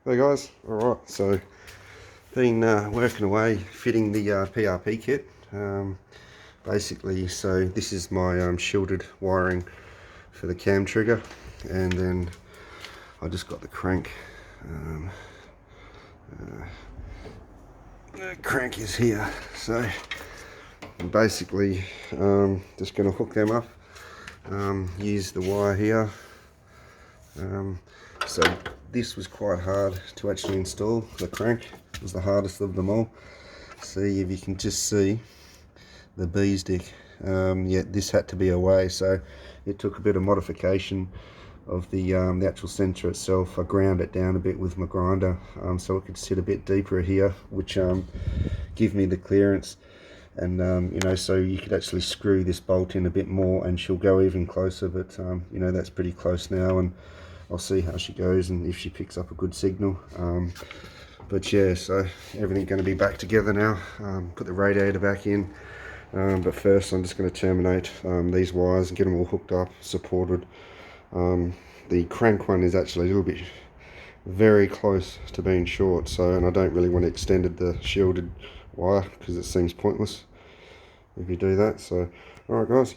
Hey guys, alright, so been working away fitting the PRP kit. Basically, so this is my shielded wiring for the cam trigger, and then I just got the crank. The crank is here, so I'm basically just going to hook them up, use the wire here. So this was quite hard to actually install. The crank was the hardest of them all. See if you can just see the bees dick. Yeah, this had to be away, so it took a bit of modification of the actual sensor itself. I ground it down a bit with my grinder, so it could sit a bit deeper here, which give me the clearance. And you know, so you could actually screw this bolt in a bit more and she'll go even closer, but you know, that's pretty close now, and I'll see how she goes and if she picks up a good signal. But yeah, so everything's going to be back together now. Put the radiator back in, but first I'm just going to terminate these wires and get them all hooked up, supported. The crank one is actually a little bit very close to being short, so, and I don't really want to extend the shielded wire because it seems pointless if you do that. So alright guys,